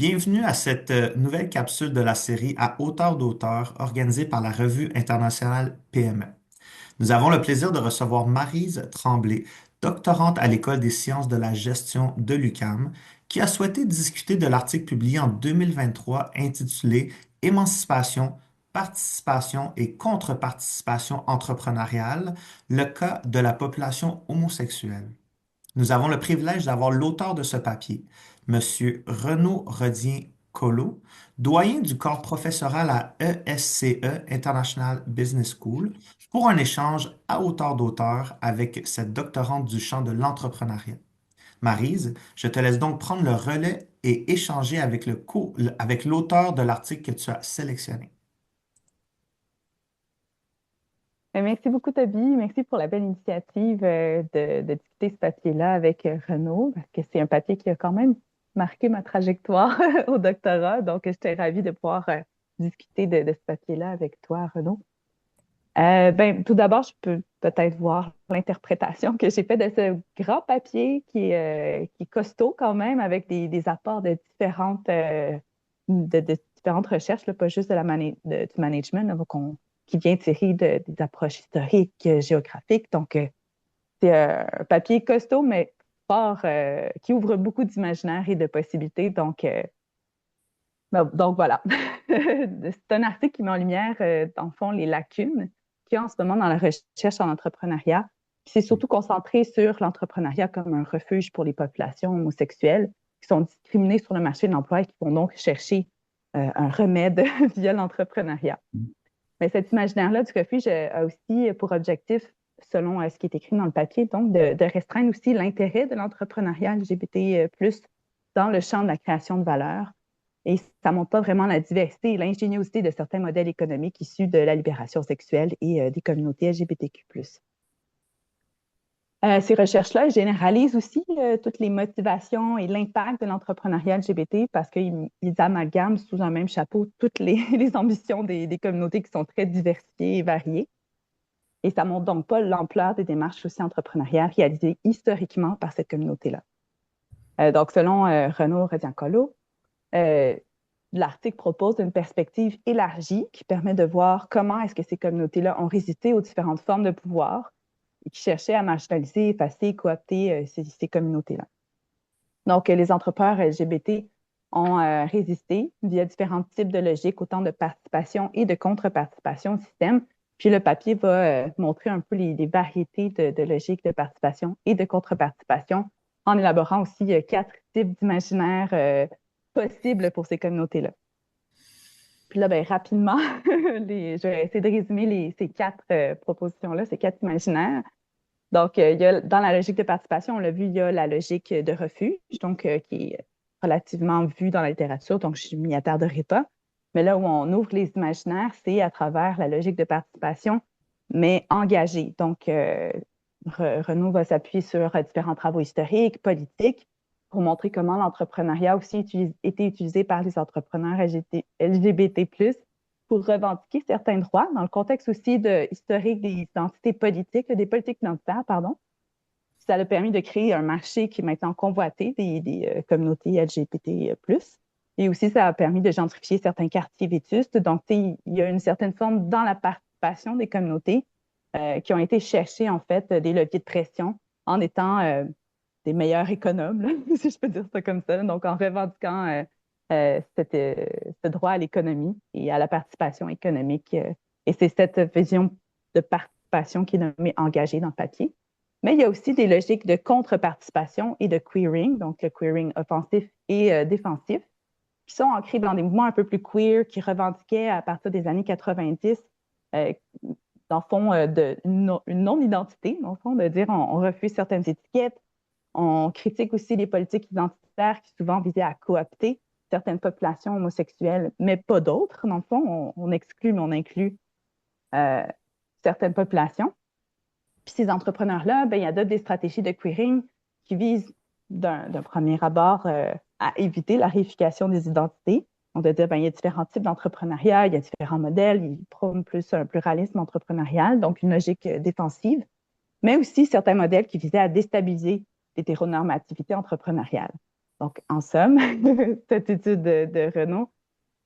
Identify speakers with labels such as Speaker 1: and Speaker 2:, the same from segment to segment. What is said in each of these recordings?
Speaker 1: Bienvenue à cette nouvelle capsule de la série À hauteur d'auteur organisée par la Revue internationale PME. Nous avons le plaisir de recevoir Maryse Tremblay, doctorante à l'École des sciences de la gestion de l'UQAM, qui a souhaité discuter de l'article publié en 2023 intitulé Émancipation, participation et contre-participation entrepreneuriale, le cas de la population homosexuelle. Nous avons le privilège d'avoir l'auteur de ce papier, Monsieur Renaud Redien-Collot, doyen du corps professoral à ESCE, International Business School, pour un échange à hauteur d'auteur avec cette doctorante du champ de l'entrepreneuriat. Maryse, je te laisse donc prendre le relais et échanger avec avec l'auteur de l'article que tu as sélectionné.
Speaker 2: Merci beaucoup, Toby. Merci pour la belle initiative de discuter ce papier-là avec Renaud, parce que c'est un papier qui a quand même marqué ma trajectoire au doctorat. Donc, j'étais ravie de pouvoir discuter de ce papier-là avec toi, Renaud. Tout d'abord, je peux peut-être voir l'interprétation que j'ai faite de ce grand papier qui est costaud quand même, avec des apports de de différentes recherches, là, pas juste du management, là, qui vient tirer des approches historiques, géographiques. Donc, c'est un papier costaud, mais fort, qui ouvre beaucoup d'imaginaire et de possibilités. Donc voilà. C'est un article qui met en lumière, dans le fond, les lacunes qu'il y a en ce moment dans la recherche en entrepreneuriat. Puis c'est surtout concentré sur l'entrepreneuriat comme un refuge pour les populations homosexuelles qui sont discriminées sur le marché de l'emploi et qui vont donc chercher un remède via l'entrepreneuriat. Mais cet imaginaire-là du refuge a aussi pour objectif, selon ce qui est écrit dans le papier, donc de restreindre aussi l'intérêt de l'entrepreneuriat LGBT+, dans le champ de la création de valeur. Et ça ne montre pas vraiment la diversité et l'ingéniosité de certains modèles économiques issus de la libération sexuelle et des communautés LGBTQ+. Ces recherches-là généralisent aussi toutes les motivations et l'impact de l'entrepreneuriat LGBT parce qu'ils amalgament sous un même chapeau toutes les ambitions des communautés qui sont très diversifiées et variées. Et ça ne montre donc pas l'ampleur des démarches aussi entrepreneuriales réalisées historiquement par cette communauté-là. Donc, selon Renaud Rediancolo, l'article propose une perspective élargie qui permet de voir comment est-ce que ces communautés-là ont résisté aux différentes formes de pouvoir et qui cherchaient à marginaliser, effacer, coopter ces communautés-là. Donc, les entrepreneurs LGBT ont résisté via différents types de logiques, autant de participation et de contre-participation au système. Puis le papier va montrer un peu les variétés de logiques de participation et de contre-participation en élaborant aussi 4 types d'imaginaires possibles pour ces communautés-là. Puis là, rapidement, je vais essayer de résumer ces 4 propositions-là, ces 4 imaginaires. Donc, dans la logique de participation, on l'a vu, il y a la logique de refuge, donc qui est relativement vue dans la littérature, donc je ne m'y attarderai pas. Mais là où on ouvre les imaginaires, c'est à travers la logique de participation, mais engagée. Donc, Renaud va s'appuyer sur différents travaux historiques, politiques, pour montrer comment l'entrepreneuriat a aussi été utilisé par les entrepreneurs LGBT+, pour revendiquer certains droits, dans le contexte aussi historique des identités politiques, des politiques identitaires, pardon. Ça a permis de créer un marché qui est maintenant convoité des communautés LGBT+. Et aussi, ça a permis de gentrifier certains quartiers vétustes. Donc, il y a une certaine forme dans la participation des communautés qui ont été chercher, en fait, des leviers de pression en étant des meilleurs économes, là, si je peux dire ça comme ça. Donc, en revendiquant ce droit à l'économie et à la participation économique. Et c'est cette vision de participation qui est nommée engagée dans le papier. Mais il y a aussi des logiques de contre-participation et de queering, donc le queering offensif et défensif, qui sont ancrés dans des mouvements un peu plus queer qui revendiquaient à partir des années 90, euh, dans le fond, une non-identité, dans le fond, de dire on refuse certaines étiquettes, on critique aussi les politiques identitaires qui souvent visaient à coopter certaines populations homosexuelles, mais pas d'autres. Dans le fond, on exclut, mais on inclut euh, certaines populations. Puis ces entrepreneurs-là, ils adoptent des stratégies de queering qui visent, d'un premier abord, à éviter la réification des identités. On va dire, il y a différents types d'entrepreneuriat, il y a différents modèles, ils prônent plus un pluralisme entrepreneurial, donc une logique défensive, mais aussi certains modèles qui visaient à déstabiliser l'hétéronormativité entrepreneuriale. Donc, en somme, cette étude de Renaud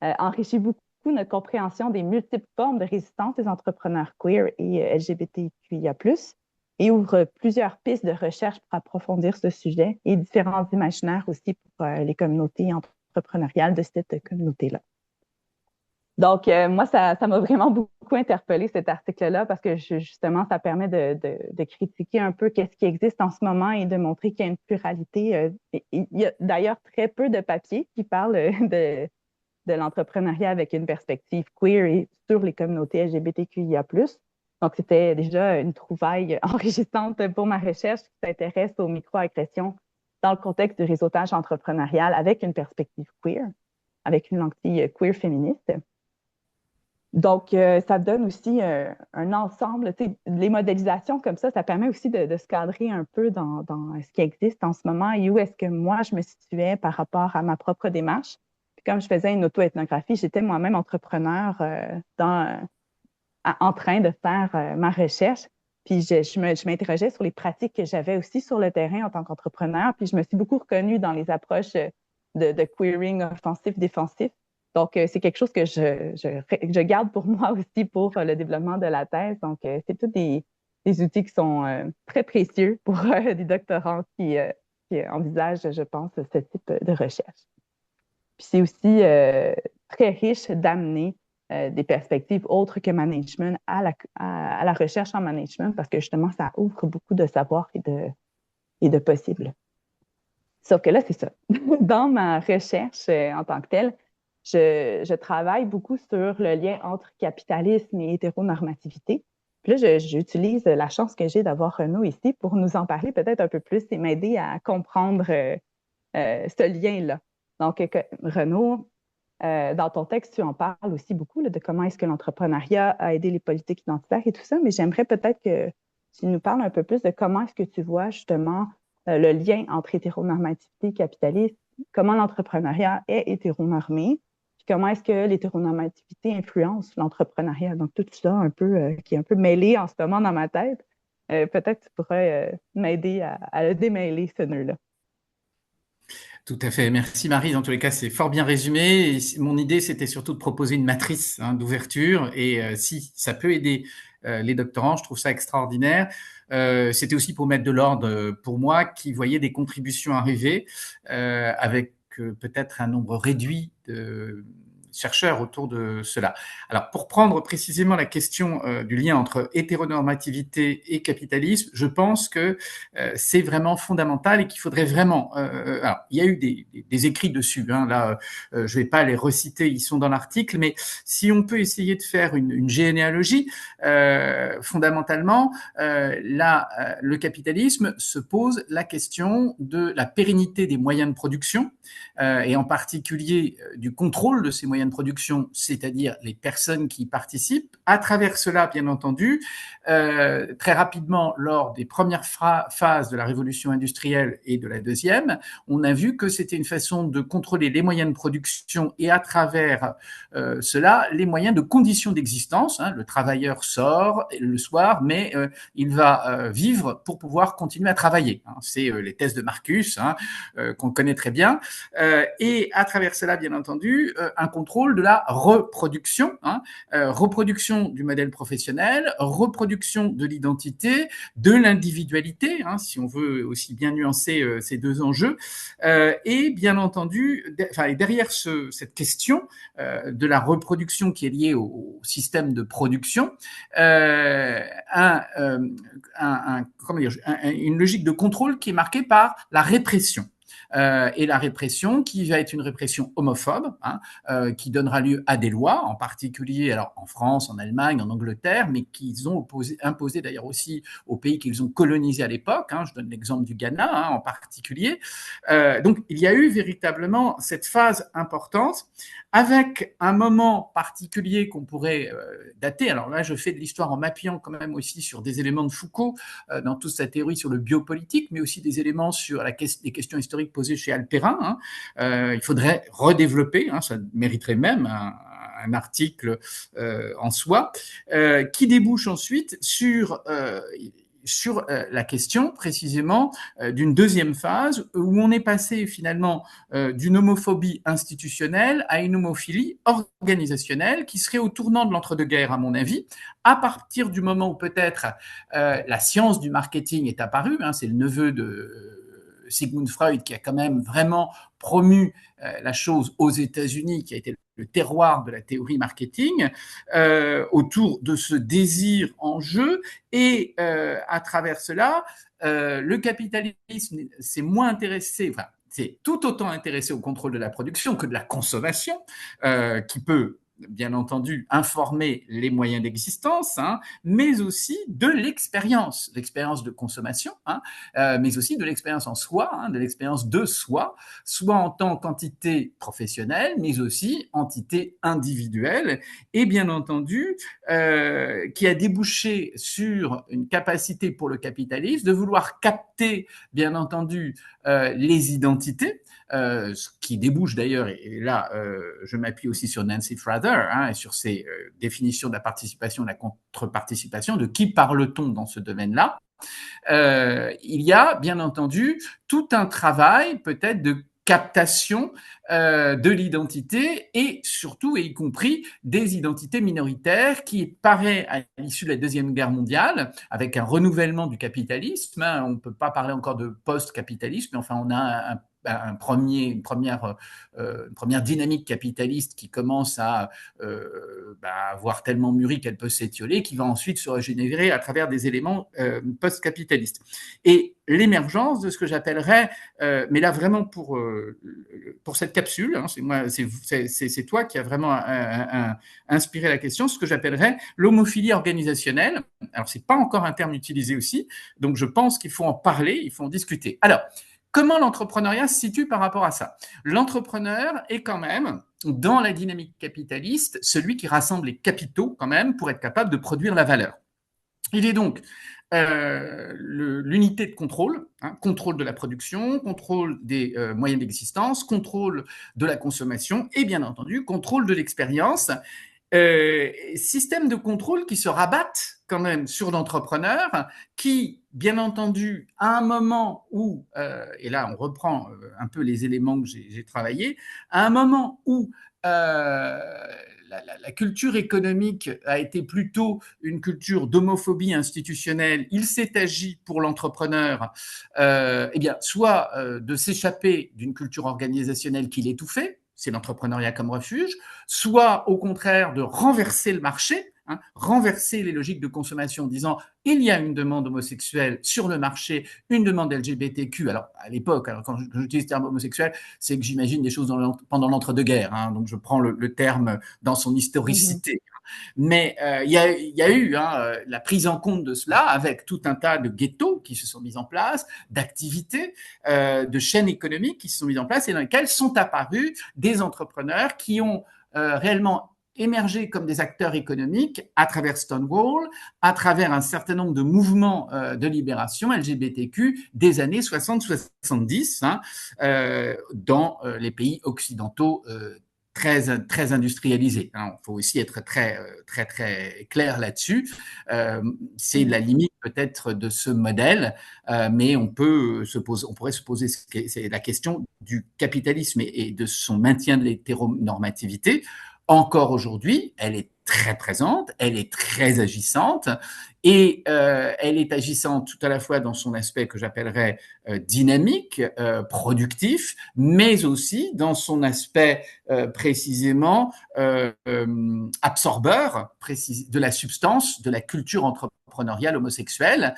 Speaker 2: enrichit beaucoup notre compréhension des multiples formes de résistance des entrepreneurs queer et LGBTQIA+, et ouvre plusieurs pistes de recherche pour approfondir ce sujet et différents imaginaires aussi pour les communautés entrepreneuriales de cette communauté-là. Donc, moi, ça m'a vraiment beaucoup interpellé cet article-là parce que justement, ça permet de critiquer un peu qu'est-ce qui existe en ce moment et de montrer qu'il y a une pluralité. Il y a d'ailleurs très peu de papiers qui parlent de l'entrepreneuriat avec une perspective queer et sur les communautés LGBTQIA+. Donc, c'était déjà une trouvaille enrichissante pour ma recherche qui s'intéresse aux microagressions dans le contexte du réseautage entrepreneurial avec une perspective queer, avec une lentille queer féministe. Donc, ça donne aussi un ensemble. Les modélisations comme ça permet aussi de se cadrer un peu dans ce qui existe en ce moment et où est-ce que moi, je me situais par rapport à ma propre démarche. Puis comme je faisais une auto-ethnographie, j'étais moi-même entrepreneur en train de faire ma recherche. Puis je m'interrogeais sur les pratiques que j'avais aussi sur le terrain en tant qu'entrepreneur. Puis je me suis beaucoup reconnue dans les approches de queering offensif-défensif. Donc, c'est quelque chose que je garde pour moi aussi pour le développement de la thèse. Donc, c'est tous des outils qui sont très précieux pour des doctorants qui envisagent, je pense, ce type de recherche. Puis c'est aussi très riche d'amener des perspectives autres que management à la recherche en management parce que justement, ça ouvre beaucoup de savoir et de possibles. Sauf que là, c'est ça. Dans ma recherche en tant que telle, je travaille beaucoup sur le lien entre capitalisme et hétéronormativité. Puis là, j'utilise la chance que j'ai d'avoir Renaud ici pour nous en parler peut-être un peu plus et m'aider à comprendre ce lien-là. Donc, Renaud, dans ton texte, tu en parles aussi beaucoup là, de comment est-ce que l'entrepreneuriat a aidé les politiques identitaires et tout ça, mais j'aimerais peut-être que tu nous parles un peu plus de comment est-ce que tu vois justement le lien entre hétéronormativité et capitalisme, comment l'entrepreneuriat est hétéronormé, puis comment est-ce que l'hétéronormativité influence l'entrepreneuriat. Donc, tout ça un peu, qui est un peu mêlé en ce moment dans ma tête. Peut-être que tu pourrais m'aider à le démêler, ce nœud-là.
Speaker 3: Tout à fait. Merci Marie. Dans tous les cas, c'est fort bien résumé. Et mon idée, c'était surtout de proposer une matrice d'ouverture. Et si ça peut aider les doctorants, je trouve ça extraordinaire. C'était aussi pour mettre de l'ordre pour moi qui voyais des contributions arriver avec peut-être un nombre réduit de chercheurs autour de cela. Alors, pour prendre précisément la question du lien entre hétéronormativité et capitalisme, je pense que c'est vraiment fondamental et qu'il faudrait vraiment... alors, il y a eu des écrits dessus, hein, là, je vais pas les reciter, ils sont dans l'article, mais si on peut essayer de faire une généalogie, fondamentalement, là, le capitalisme se pose la question de la pérennité des moyens de production, et en particulier du contrôle de ces moyens de production, c'est-à-dire les personnes qui y participent. À travers cela, bien entendu, très rapidement, lors des premières phases de la révolution industrielle et de la deuxième, on a vu que c'était une façon de contrôler les moyens de production et à travers cela, les moyens de conditions d'existence. Hein. Le travailleur sort le soir, mais il va vivre pour pouvoir continuer à travailler. Hein. C'est les thèses de Marcus, hein, qu'on connaît très bien. Et à travers cela, bien entendu, un contrôle de la reproduction, hein, reproduction du modèle professionnel, reproduction de l'identité, de l'individualité, hein, si on veut aussi bien nuancer ces deux enjeux, et bien entendu, derrière cette question de la reproduction qui est liée au système de production, une logique de contrôle qui est marquée par la répression. Et la répression qui va être une répression homophobe, hein, qui donnera lieu à des lois, en particulier alors en France, en Allemagne, en Angleterre, mais qu'ils ont imposé d'ailleurs aussi aux pays qu'ils ont colonisés à l'époque. Hein, je donne l'exemple du Ghana, hein, en particulier. Donc il y a eu véritablement cette phase importante avec un moment particulier qu'on pourrait dater. Alors là, je fais de l'histoire en m'appuyant quand même aussi sur des éléments de Foucault dans toute sa théorie sur le biopolitique, mais aussi des éléments sur les questions historiques posées chez Alperin. Hein. Il faudrait redévelopper, hein, ça mériterait même un article en soi, qui débouche ensuite sur sur la question précisément d'une deuxième phase où on est passé finalement d'une homophobie institutionnelle à une homophilie organisationnelle qui serait au tournant de l'entre-deux-guerres, à mon avis, à partir du moment où peut-être la science du marketing est apparue. C'est le neveu de Sigmund Freud qui a quand même vraiment promu la chose aux États-Unis, qui a été le terroir de la théorie marketing, autour de ce désir en jeu. Et à travers cela, le capitalisme s'est moins intéressé, enfin, c'est tout autant intéressé au contrôle de la production que de la consommation, qui peut bien entendu informer les moyens d'existence, mais aussi de l'expérience de consommation, mais aussi de l'expérience en soi, de l'expérience de soi, soit en tant qu'entité professionnelle, mais aussi entité individuelle, et bien entendu, qui a débouché sur une capacité pour le capitalisme de vouloir capter, bien entendu, les identités, ce qui débouche d'ailleurs, et là je m'appuie aussi sur Nancy Fraser et sur ses définitions de la participation et de la contre-participation, de qui parle-t-on dans ce domaine-là. Il y a bien entendu tout un travail peut-être de captation de l'identité et surtout, et y compris, des identités minoritaires qui paraît à l'issue de la Deuxième Guerre mondiale, avec un renouvellement du capitalisme. On ne peut pas parler encore de post-capitalisme, mais enfin on a une première dynamique capitaliste qui commence à avoir tellement mûri qu'elle peut s'étioler, qui va ensuite se régénérer à travers des éléments post-capitalistes. Et l'émergence de ce que j'appellerais, mais là vraiment pour cette capsule, c'est toi qui as vraiment inspiré la question, ce que j'appellerais l'homophilie organisationnelle. Alors c'est pas encore un terme utilisé aussi, donc je pense qu'il faut en parler, il faut en discuter. Alors, comment l'entrepreneuriat se situe par rapport à ça? L'entrepreneur est quand même, dans la dynamique capitaliste, celui qui rassemble les capitaux quand même pour être capable de produire la valeur. Il est donc l'unité de contrôle, contrôle de la production, contrôle des moyens d'existence, contrôle de la consommation et bien entendu contrôle de l'expérience. Système de contrôle qui se rabattent quand même sur l'entrepreneur qui, bien entendu, à un moment où, et là on reprend un peu les éléments que j'ai travaillés, à un moment où la culture économique a été plutôt une culture d'homophobie institutionnelle, il s'est agi pour l'entrepreneur soit de s'échapper d'une culture organisationnelle qui l'étouffait, c'est l'entrepreneuriat comme refuge, soit au contraire de renverser le marché, renverser les logiques de consommation en disant il y a une demande homosexuelle sur le marché, une demande LGBTQ. Alors à l'époque, quand j'utilise le terme homosexuel, c'est que j'imagine des choses pendant l'entre-deux-guerres, donc je prends le terme dans son historicité. Mais il y a eu la prise en compte de cela avec tout un tas de ghettos qui se sont mis en place, d'activités, de chaînes économiques qui se sont mises en place et dans lesquelles sont apparus des entrepreneurs qui ont réellement émergé comme des acteurs économiques à travers Stonewall, à travers un certain nombre de mouvements de libération LGBTQ des années 60-70 dans les pays occidentaux très industrialisé. Il faut aussi être très clair là-dessus. C'est la limite peut-être de ce modèle, mais on pourrait se poser la question du capitalisme et de son maintien de l'hétéronormativité. Encore aujourd'hui, elle est très présente, elle est très agissante et elle est agissante tout à la fois dans son aspect que j'appellerais dynamique, productif, mais aussi dans son aspect précisément absorbeur de la substance de la culture entrepreneuriale homosexuelle,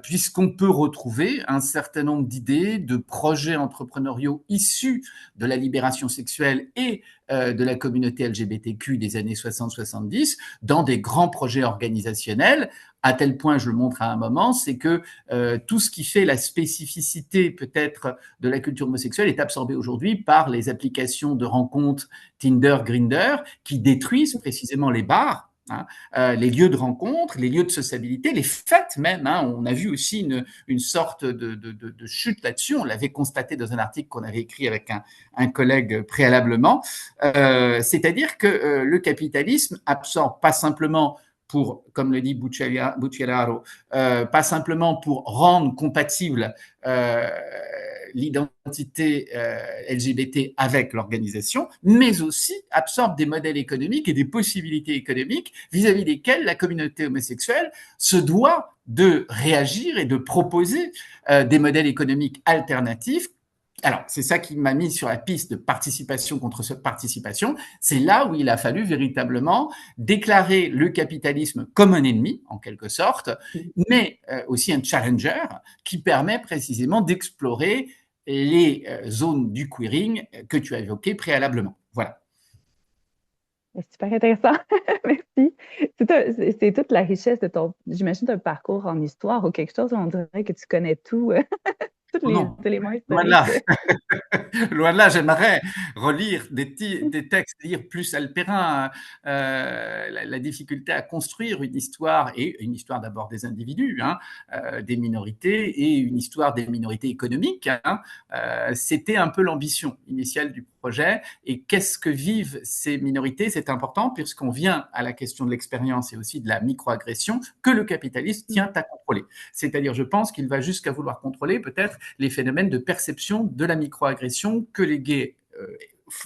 Speaker 3: puisqu'on peut retrouver un certain nombre d'idées, de projets entrepreneuriaux issus de la libération sexuelle et de la communauté LGBTQ des années 60-70 dans des grands projets organisationnels, à tel point, je le montre à un moment, c'est que tout ce qui fait la spécificité peut-être de la culture homosexuelle est absorbé aujourd'hui par les applications de rencontres Tinder, Grindr, qui détruisent précisément les bars, les lieux de rencontre, les lieux de sociabilité, les fêtes même. On a vu aussi une sorte de chute là-dessus. On l'avait constaté dans un article qu'on avait écrit avec un collègue préalablement. C'est-à-dire que le capitalisme absorbe pas simplement pour, comme le dit Bucciarello, pas simplement pour rendre compatible l'identité LGBT avec l'organisation, mais aussi absorbe des modèles économiques et des possibilités économiques vis-à-vis desquelles la communauté homosexuelle se doit de réagir et de proposer des modèles économiques alternatifs. Alors, c'est ça qui m'a mis sur la piste de participation contre participation. C'est là où il a fallu véritablement déclarer le capitalisme comme un ennemi, en quelque sorte, mais aussi un challenger qui permet précisément d'explorer les zones du queering que tu as évoquées préalablement. Voilà.
Speaker 2: C'est super intéressant. Merci. C'est toute la richesse de ton, j'imagine, d'un parcours en histoire ou quelque chose où on dirait que tu connais tout, tous les éléments historiques.
Speaker 3: Loin de là, j'aimerais relire des textes, lire plus Alperin, la difficulté à construire une histoire, et une histoire d'abord des individus, des minorités, et une histoire des minorités économiques. C'était un peu l'ambition initiale du projet. Et qu'est-ce que vivent ces minorités? C'est important puisqu'on vient à la question de l'expérience et aussi de la microagression que le capitalisme tient à contrôler. C'est-à-dire, je pense qu'il va jusqu'à vouloir contrôler peut-être les phénomènes de perception de la microagression que les gays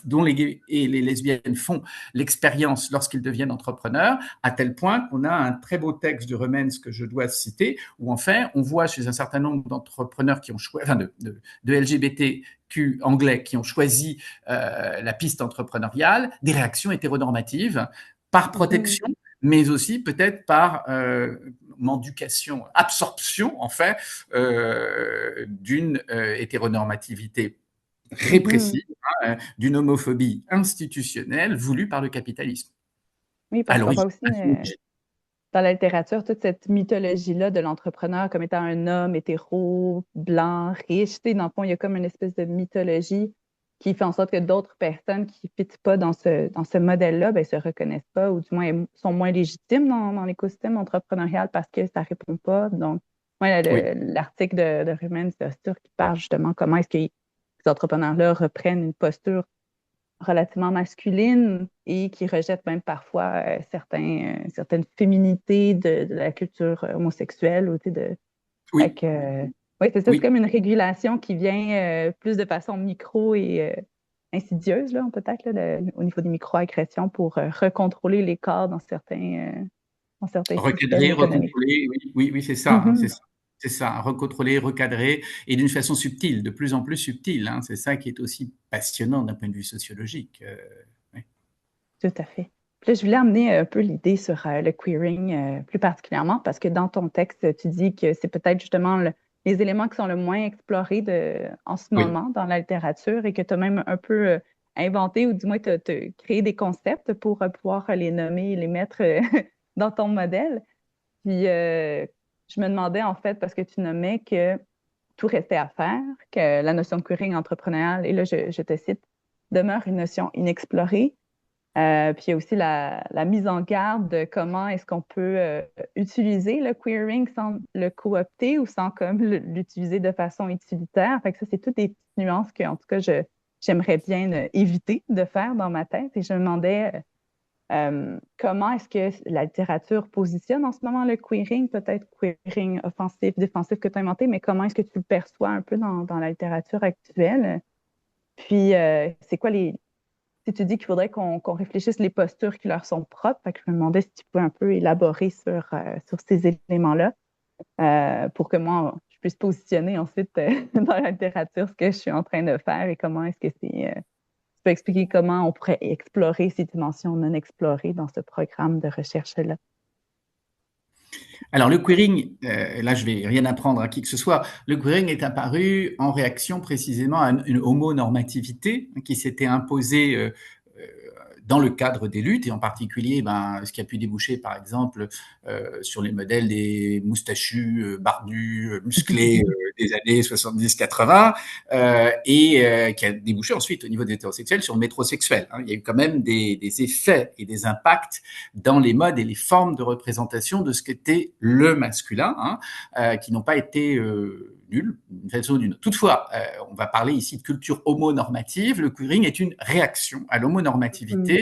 Speaker 3: dont les gays et les lesbiennes font l'expérience lorsqu'ils deviennent entrepreneurs, à tel point qu'on a un très beau texte de Remens que je dois citer, où en fait, on voit chez un certain nombre d'entrepreneurs qui ont choisi, enfin de LGBTQ anglais qui ont choisi la piste entrepreneuriale, des réactions hétéronormatives par protection, mais aussi peut-être par manducation, absorption en fait d'une hétéronormativité répressive, d'une homophobie institutionnelle voulue par le capitalisme.
Speaker 2: Oui, parce qu'on voit aussi dans la littérature toute cette mythologie-là de l'entrepreneur comme étant un homme hétéro, blanc, riche. Dans le fond, il y a comme une espèce de mythologie qui fait en sorte que d'autres personnes qui ne fitent pas dans ce modèle-là, ben, se reconnaissent pas ou du moins sont moins légitimes dans l'écosystème entrepreneurial parce que ça ne répond pas. Donc, l'article de Rumens qui parle justement comment est-ce que ces entrepreneurs-là reprennent une posture relativement masculine et qui rejettent même parfois certaines féminités de la culture homosexuelle. C'est ça, c'est comme une régulation qui vient plus de façon micro et insidieuse, là, peut-être, au niveau des microagressions pour recontrôler les corps dans certains
Speaker 3: recadrer, recontrôler, oui, c'est ça, c'est ça, recontrôler, recadrer, et d'une façon subtile, de plus en plus subtile. C'est ça qui est aussi passionnant d'un point de vue sociologique.
Speaker 2: Oui. Tout à fait. Puis là, je voulais amener un peu l'idée sur le queering plus particulièrement, parce que dans ton texte, tu dis que c'est peut-être justement les éléments qui sont le moins explorés en ce moment dans la littérature et que tu as même un peu inventé, ou du moins tu as créé des concepts pour pouvoir les nommer et les mettre dans ton modèle. Puis je me demandais en fait, parce que tu nommais que tout restait à faire, que la notion de queering entrepreneurial, et là je te cite, demeure une notion inexplorée. Puis il y a aussi la mise en garde de comment est-ce qu'on peut utiliser le queering sans le coopter ou sans comme l'utiliser de façon utilitaire. Fait que ça, c'est toutes des petites nuances que, en tout cas, j'aimerais bien éviter de faire dans ma tête. Et je me demandais comment est-ce que la littérature positionne en ce moment le queering, peut-être queering offensif, défensif que tu as inventé, mais comment est-ce que tu le perçois un peu dans la littérature actuelle? Puis, c'est quoi si tu dis qu'il faudrait qu'on réfléchisse les postures qui leur sont propres, fait que je me demandais si tu pouvais un peu élaborer sur ces éléments-là pour que moi, je puisse positionner ensuite dans la littérature ce que je suis en train de faire et comment est-ce que c'est... tu peux expliquer comment on pourrait explorer ces dimensions non explorées dans ce programme de recherche-là?
Speaker 3: Alors, le queering, là, je vais rien apprendre à qui que ce soit. Le queering est apparu en réaction précisément à une homonormativité qui s'était imposée dans le cadre des luttes, et en particulier ce qui a pu déboucher, par exemple, sur les modèles des moustachus, barbus, musclés des années 70-80, et qui a débouché ensuite au niveau des hétérosexuels sur le métrosexuel. Il y a eu quand même des effets et des impacts dans les modes et les formes de représentation de ce qu'était le masculin, qui n'ont pas été nuls, d'une façon ou d'une autre. Toutefois, on va parler ici de culture homonormative. Le queering est une réaction à l'homonormativité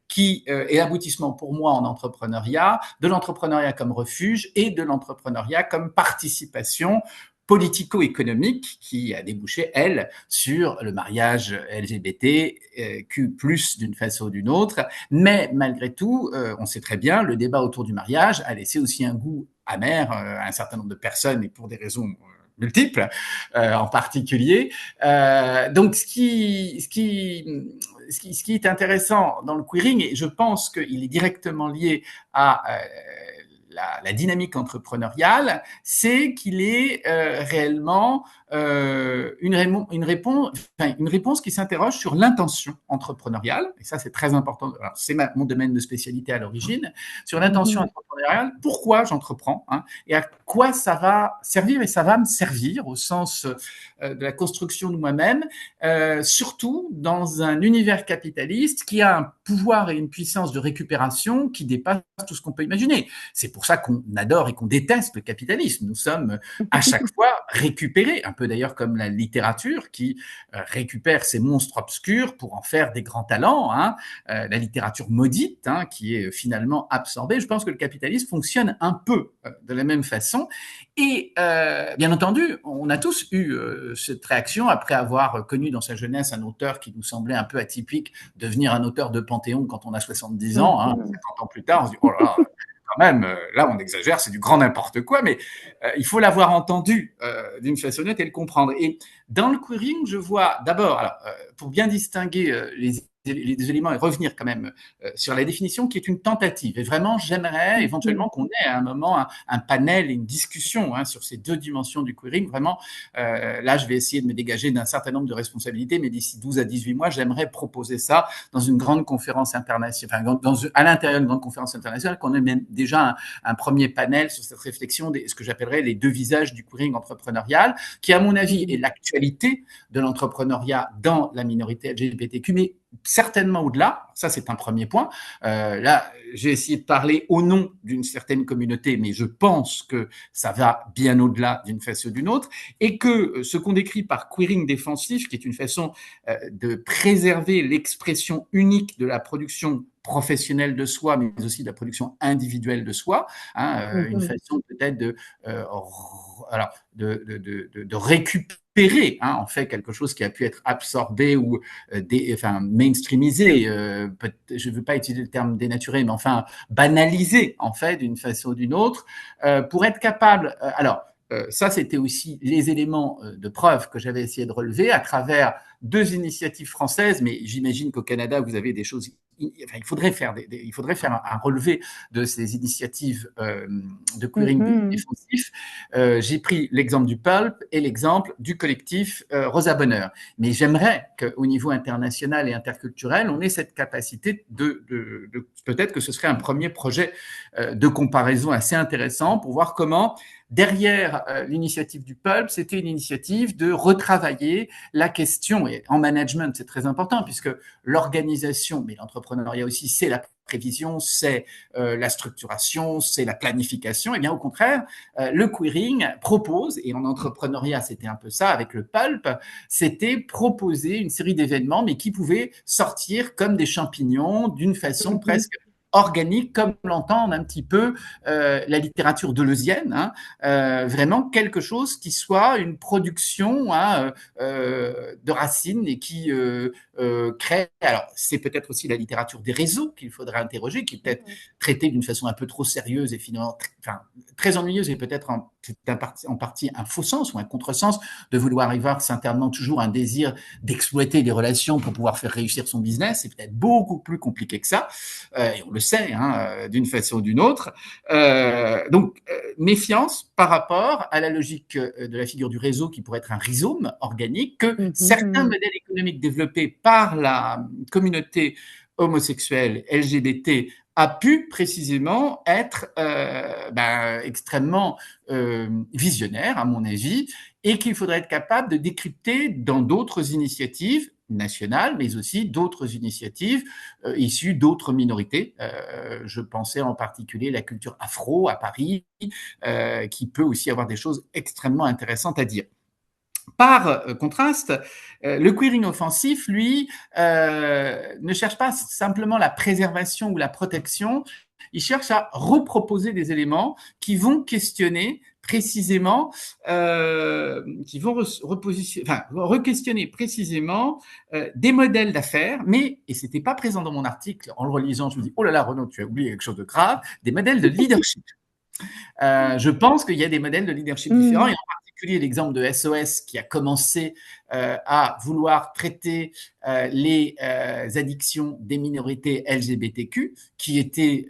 Speaker 3: qui est l'aboutissement pour moi en entrepreneuriat, de l'entrepreneuriat comme refuge et de l'entrepreneuriat comme participation politico-économique qui a débouché, elle, sur le mariage LGBTQ+, d'une façon ou d'une autre. Mais malgré tout, on sait très bien, le débat autour du mariage a laissé aussi un goût amer à un certain nombre de personnes et pour des raisons multiples en particulier. Donc, ce qui est intéressant dans le queering, et je pense qu'il est directement lié à la dynamique entrepreneuriale, c'est qu'il est réellement une réponse qui s'interroge sur l'intention entrepreneuriale, et ça c'est très important, alors, c'est mon domaine de spécialité à l'origine, sur l'intention entrepreneuriale, pourquoi j'entreprends, et à quoi ça va servir, et ça va me servir au sens de la construction de moi-même, surtout dans un univers capitaliste qui a un pouvoir et une puissance de récupération qui dépasse tout ce qu'on peut imaginer. C'est pour ça qu'on adore et qu'on déteste le capitalisme. Nous sommes à chaque fois récupérés, un peu d'ailleurs comme la littérature qui récupère ces monstres obscurs pour en faire des grands talents, la littérature maudite qui est finalement absorbée. Je pense que le capitalisme fonctionne un peu de la même façon. Et bien entendu, on a tous eu cette réaction après avoir connu dans sa jeunesse un auteur qui nous semblait un peu atypique, devenir un auteur de Panthéon quand on a 70 ans, 50 ans plus tard, on se dit « oh là là ». Quand même, là, on exagère, c'est du grand n'importe quoi, mais il faut l'avoir entendu d'une façon honnête et le comprendre. Et dans le queering, je vois d'abord, alors, pour bien distinguer les éléments et revenir quand même sur la définition qui est une tentative. Et vraiment, j'aimerais éventuellement qu'on ait à un moment un panel et une discussion sur ces deux dimensions du queering. Vraiment, là, je vais essayer de me dégager d'un certain nombre de responsabilités, mais d'ici 12 à 18 mois, j'aimerais proposer ça dans une grande conférence internationale, enfin, à l'intérieur d'une grande conférence internationale, qu'on ait même déjà un premier panel sur cette réflexion, ce que j'appellerais les deux visages du queering entrepreneurial, qui, à mon avis, est l'actualité de l'entrepreneuriat dans la minorité LGBTQ, mais certainement au-delà. Ça, c'est un premier point. Là, j'ai essayé de parler au nom d'une certaine communauté, mais je pense que ça va bien au-delà d'une façon ou d'une autre, et que ce qu'on décrit par queering défensif, qui est une façon de préserver l'expression unique de la production professionnelle de soi, mais aussi de la production individuelle de soi, une façon peut-être de récupérer en fait quelque chose qui a pu être absorbé ou mainstreamisé, je ne veux pas utiliser le terme dénaturé, mais enfin banalisé en fait d'une façon ou d'une autre, pour être capable, ça, c'était aussi les éléments de preuve que j'avais essayé de relever à travers deux initiatives françaises, mais j'imagine qu'au Canada, vous avez des choses. Enfin, il faudrait faire un relevé de ces initiatives de queering défensif. J'ai pris l'exemple du Pulp et l'exemple du collectif Rosa Bonheur. Mais j'aimerais qu'au niveau international et interculturel, on ait cette capacité de peut-être que ce serait un premier projet de comparaison assez intéressant pour voir comment derrière l'initiative du Pulp, c'était une initiative de retravailler la question, et en management, c'est très important, puisque l'organisation, mais l'entrepreneuriat aussi, c'est la prévision, c'est la structuration, c'est la planification. Et bien au contraire, le queering propose, et en entrepreneuriat, c'était un peu ça avec le Pulp, c'était proposer une série d'événements, mais qui pouvaient sortir comme des champignons d'une façon presque organique, comme l'entend un petit peu la littérature deleuzienne, vraiment quelque chose qui soit une production de racines et qui crée. Alors, c'est peut-être aussi la littérature des réseaux qu'il faudrait interroger, qui est peut-être traitée d'une façon un peu trop sérieuse et finalement très ennuyeuse, et peut-être en partie un faux sens ou un contresens de vouloir y voir certainement toujours un désir d'exploiter les relations pour pouvoir faire réussir son business. C'est peut-être beaucoup plus compliqué que ça, et on le sait, d'une façon ou d'une autre. Donc, méfiance par rapport à la logique de la figure du réseau qui pourrait être un rhizome organique que certains modèles économiques développés par la communauté homosexuelle LGBT a pu précisément être extrêmement visionnaire, à mon avis, et qu'il faudrait être capable de décrypter dans d'autres initiatives nationales, mais aussi d'autres initiatives issues d'autres minorités. Je pensais en particulier à la culture afro à Paris, qui peut aussi avoir des choses extrêmement intéressantes à dire. Par contraste, le queering offensif, lui, ne cherche pas simplement la préservation ou la protection, il cherche à reproposer des éléments qui vont questionner précisément, qui vont re-questionner précisément des modèles d'affaires, mais, et c'était pas présent dans mon article, en le relisant, je me dis, oh là là, Renaud, tu as oublié quelque chose de grave, des modèles de leadership. Je pense qu'il y a des modèles de leadership différents, et en particulier l'exemple de SOS qui a commencé à vouloir traiter les addictions des minorités LGBTQ, qui étaient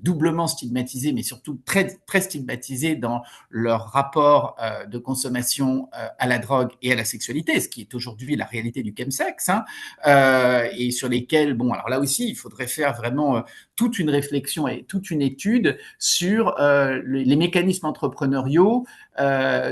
Speaker 3: doublement stigmatisées, mais surtout très, très stigmatisées dans leur rapport de consommation à la drogue et à la sexualité, ce qui est aujourd'hui la réalité du chemsex, hein, et sur lesquels, bon, alors là aussi, il faudrait faire vraiment toute une réflexion et toute une étude sur les mécanismes entrepreneuriaux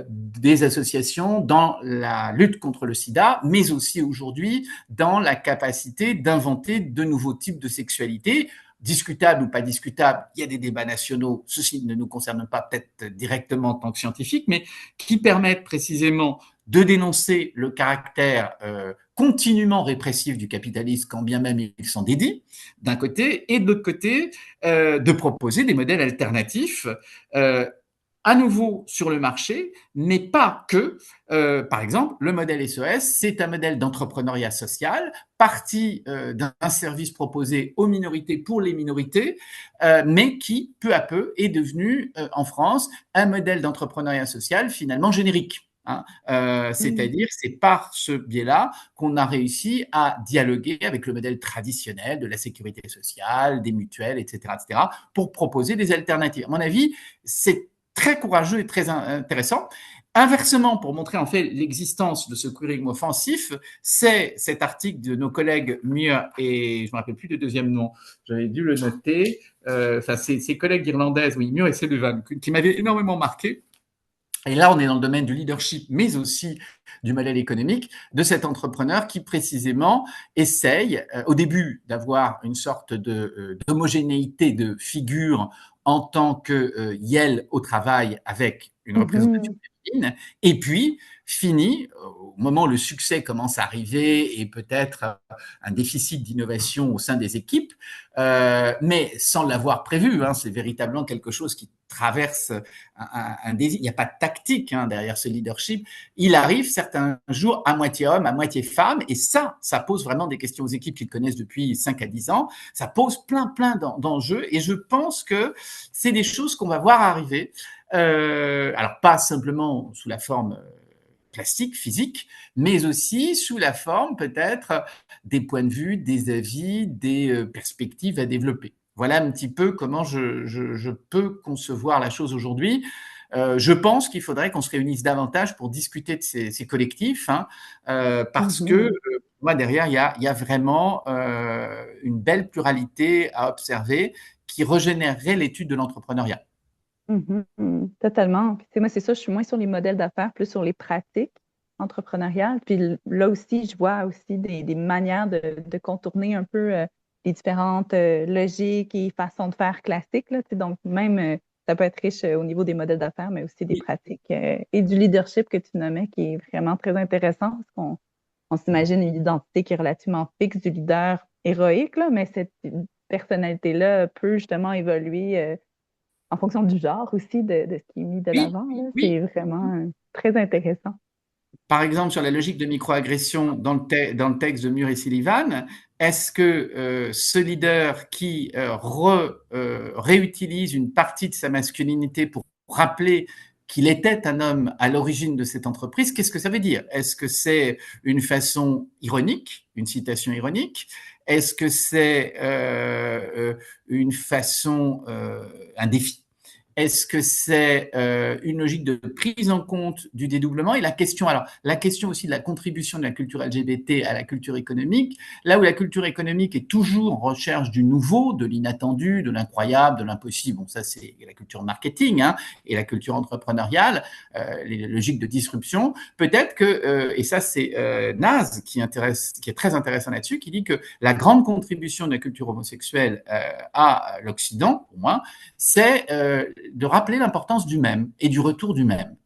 Speaker 3: des associations dans la lutte contre le sida, mais aussi aujourd'hui dans la capacité d'inventer de nouveaux types de sexualité, discutables ou pas discutables. Il y a des débats nationaux, ceci ne nous concerne pas peut-être directement en tant que scientifiques, mais qui permettent précisément de dénoncer le caractère continuellement répressif du capitalisme, quand bien même il s'en dédie, d'un côté, et de l'autre côté, de proposer des modèles alternatifs à nouveau sur le marché, mais pas que. Par exemple, le modèle SOS, c'est un modèle d'entrepreneuriat social, parti d'un service proposé aux minorités pour les minorités, mais qui, peu à peu, est devenu, en France, un modèle d'entrepreneuriat social finalement générique. Hein, c'est-à-dire, c'est par ce biais-là qu'on a réussi à dialoguer avec le modèle traditionnel de la sécurité sociale, des mutuelles, etc., pour proposer des alternatives. À mon avis, c'est très courageux et très intéressant. Inversement, pour montrer en fait l'existence de ce queering offensif, c'est cet article de nos collègues Muir et je ne me rappelle plus du deuxième nom, j'avais dû le noter, enfin ces collègues irlandaises, oui, Muir et Sullivan, qui m'avaient énormément marqué. Et là, on est dans le domaine du leadership, mais aussi du modèle économique de cet entrepreneur qui précisément essaye, au début, d'avoir une sorte d'homogénéité de figure en tant que Yel au travail avec une représentation féminine, et puis finit, au moment où le succès commence à arriver et peut-être un déficit d'innovation au sein des équipes, mais sans l'avoir prévu, hein, c'est véritablement quelque chose qui traverse un désir. Il n'y a pas de tactique hein, derrière ce leadership. Il arrive certains jours à moitié homme, à moitié femme, et ça pose vraiment des questions aux équipes qui le connaissent depuis 5 à 10 ans. Ça pose plein d'enjeux, et je pense que c'est des choses qu'on va voir arriver. Alors, pas simplement sous la forme plastique, physique, mais aussi sous la forme peut-être des points de vue, des avis, des perspectives à développer. Voilà un petit peu comment je peux concevoir la chose aujourd'hui. Je pense qu'il faudrait qu'on se réunisse davantage pour discuter de ces collectifs, hein, parce que moi, derrière, il y a vraiment une belle pluralité à observer qui régénérerait l'étude de l'entrepreneuriat.
Speaker 2: Totalement. Puis, moi, c'est ça, je suis moins sur les modèles d'affaires, plus sur les pratiques entrepreneuriales. Puis là aussi, je vois aussi des manières de contourner un peu les différentes logiques et façons de faire classiques. Là, donc, même, ça peut être riche au niveau des modèles d'affaires, mais aussi des pratiques et du leadership que tu nommais, qui est vraiment très intéressant, parce qu'on s'imagine une identité qui est relativement fixe du leader héroïque, là, mais cette personnalité-là peut justement évoluer en fonction du genre aussi de ce qui est mis de l'avant. C'est vraiment très intéressant.
Speaker 3: Par exemple, sur la logique de microagression dans le texte de Muir et Sullivan, est-ce que ce leader qui réutilise une partie de sa masculinité pour rappeler qu'il était un homme à l'origine de cette entreprise, qu'est-ce que ça veut dire? Est-ce que c'est une façon ironique, une citation ironique? Est-ce que c'est une façon, un défi? Est-ce que c'est une logique de prise en compte du dédoublement? Et la question aussi de la contribution de la culture LGBT à la culture économique, là où la culture économique est toujours en recherche du nouveau, de l'inattendu, de l'incroyable, de l'impossible. Bon, ça c'est la culture marketing hein, et la culture entrepreneuriale, les logiques de disruption. Peut-être que, et ça c'est Naz qui est très intéressant là-dessus, qui dit que la grande contribution de la culture homosexuelle à l'Occident, au moins, c'est de rappeler l'importance du même et du retour du même,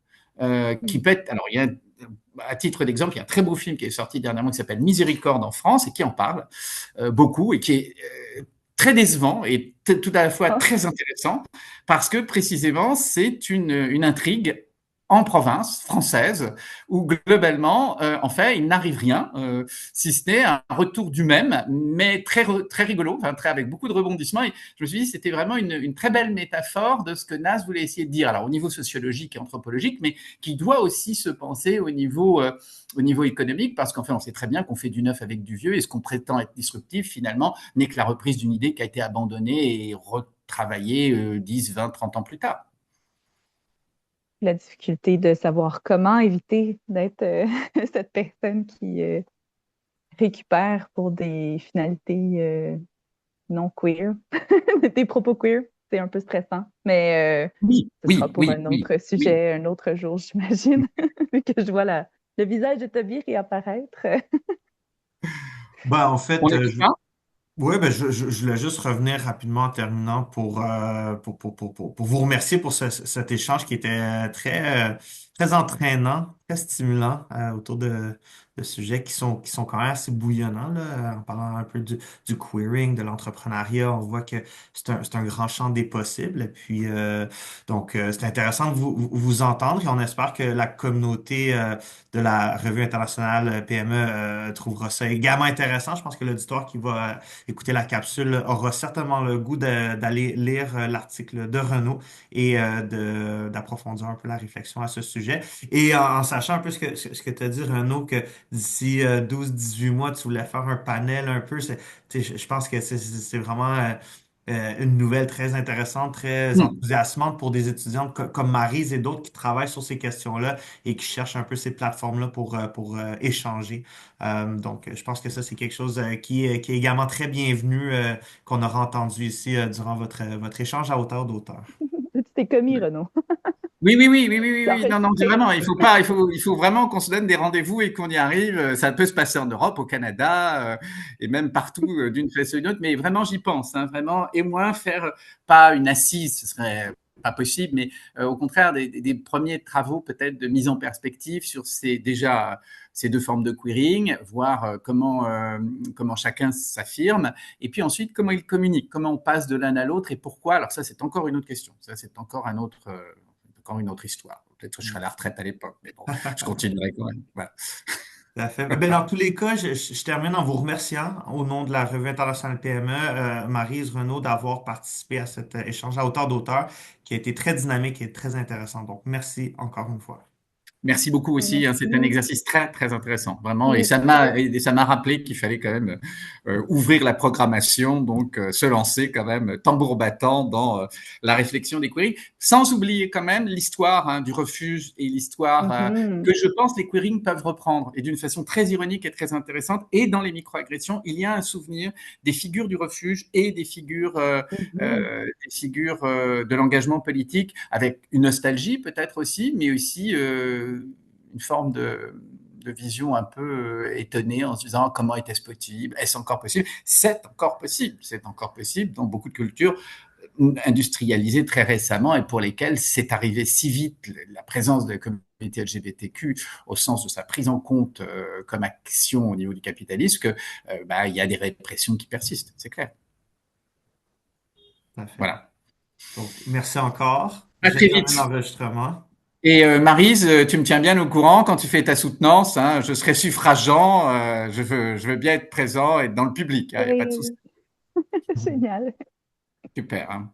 Speaker 3: qui peut être. Alors, il y a à titre d'exemple, il y a un très beau film qui est sorti dernièrement qui s'appelle Miséricorde en France et qui en parle beaucoup et qui est très décevant et tout à la fois
Speaker 2: Ah,
Speaker 3: très intéressant parce que précisément c'est une intrigue en province française où globalement, en fait, il n'arrive rien, si ce n'est un retour du même, mais très rigolo, enfin très avec beaucoup de rebondissements. Et je me suis dit, c'était vraiment une très belle métaphore de ce que Nas voulait essayer de dire. Alors au niveau sociologique et anthropologique, mais qui doit aussi se penser au niveau économique, parce qu'en fait, on sait très bien qu'on fait du neuf avec du vieux, et ce qu'on prétend être disruptif, finalement, n'est que la reprise d'une idée qui a été abandonnée et retravaillée 10, 20, 30 ans plus tard.
Speaker 2: la difficulté de savoir comment éviter d'être cette personne qui récupère pour des finalités non queer, des propos queer. C'est un peu stressant, mais
Speaker 3: Oui,
Speaker 2: ce sera
Speaker 3: oui,
Speaker 2: pour
Speaker 3: oui,
Speaker 2: un
Speaker 3: oui,
Speaker 2: autre
Speaker 3: oui.
Speaker 2: sujet, un autre jour, j'imagine, vu que je vois le visage de Toby réapparaître.
Speaker 1: Ben, en fait,
Speaker 3: On est bien.
Speaker 1: ouais, ben je voulais juste revenir rapidement en terminant pour vous remercier pour cet échange qui était très entraînant, très stimulant autour de sujets qui sont quand même assez bouillonnants, là, en parlant un peu du queering, de l'entrepreneuriat. On voit que c'est un grand champ des possibles. Et puis, c'est intéressant de vous entendre et on espère que la communauté de la Revue internationale PME trouvera ça également intéressant. Je pense que l'auditoire qui va écoutez, la capsule aura certainement le goût d'aller lire l'article de Renaud et d'approfondir un peu la réflexion à ce sujet. Et en sachant un peu ce que tu as dit, Renaud, que d'ici 12-18 mois, tu voulais faire un panel un peu, je pense que c'est vraiment une nouvelle très intéressante, très
Speaker 3: Hmm.
Speaker 1: enthousiasmante pour des étudiantes comme Maryse et d'autres qui travaillent sur ces questions-là et qui cherchent un peu ces plateformes-là pour échanger. Je pense que ça, c'est quelque chose qui est également très bienvenu, qu'on aura entendu ici durant votre échange à hauteur d'auteur.
Speaker 2: Tu t'es commis, Renaud.
Speaker 3: Oui, oui, oui, oui, oui, oui,
Speaker 2: C'est
Speaker 3: oui. Non, non,
Speaker 2: enregistré.
Speaker 3: vraiment, il faut pas, il faut vraiment qu'on se donne des rendez-vous et qu'on y arrive. Ça peut se passer en Europe, au Canada, et même partout d'une façon ou d'une autre. Mais vraiment, j'y pense, hein, vraiment. Et moi, faire pas une assise, ce serait pas possible, mais au contraire, des premiers travaux peut-être de mise en perspective sur ces deux formes de queering, voir comment chacun s'affirme, et puis ensuite comment il communique, comment on passe de l'un à l'autre et pourquoi. Alors ça, c'est encore une autre question. Ça, c'est encore une autre histoire. Peut-être que je serai à la retraite à l'époque, mais bon, je continuerai quand même. Voilà.
Speaker 1: Tout à fait. Ben, dans tous les cas, je termine en vous remerciant au nom de la Revue internationale PME, Maryse Renaud, d'avoir participé à cet échange à hauteur d'auteur qui a été très dynamique et très intéressant. Donc, merci encore une fois.
Speaker 3: Merci beaucoup aussi, hein, c'est un
Speaker 2: Merci.
Speaker 3: exercice très très intéressant, vraiment,
Speaker 2: Et
Speaker 3: et ça m'a rappelé qu'il fallait quand même ouvrir la programmation, donc se lancer quand même tambour battant dans la réflexion des queries, sans oublier quand même l'histoire du refuge et l'histoire
Speaker 2: mhm,
Speaker 3: que je pense les querying peuvent reprendre et d'une façon très ironique et très intéressante. Et dans les microagressions, il y a un souvenir des figures du refuge et
Speaker 2: mhm.
Speaker 3: des figures de l'engagement politique, avec une nostalgie peut-être aussi, mais aussi une forme de vision un peu étonnée en se disant comment était-ce possible? Est-ce encore possible? C'est encore possible. C'est encore possible dans beaucoup de cultures industrialisées très récemment et pour lesquelles c'est arrivé si vite la présence de la communauté LGBTQ au sens de sa prise en compte comme action au niveau du capitalisme que il y a des répressions qui persistent, c'est clair.
Speaker 1: Tout à fait.
Speaker 3: Voilà.
Speaker 1: Donc, merci encore.
Speaker 3: À
Speaker 1: Je
Speaker 3: très
Speaker 1: termine
Speaker 3: vite.
Speaker 1: l'enregistrement.
Speaker 3: Et Maryse, tu me tiens bien au courant quand tu fais ta soutenance, hein, je serai suffragant, je veux bien être présent et être dans le public, il n'y a pas de souci.
Speaker 2: Génial.
Speaker 3: Super. Hein.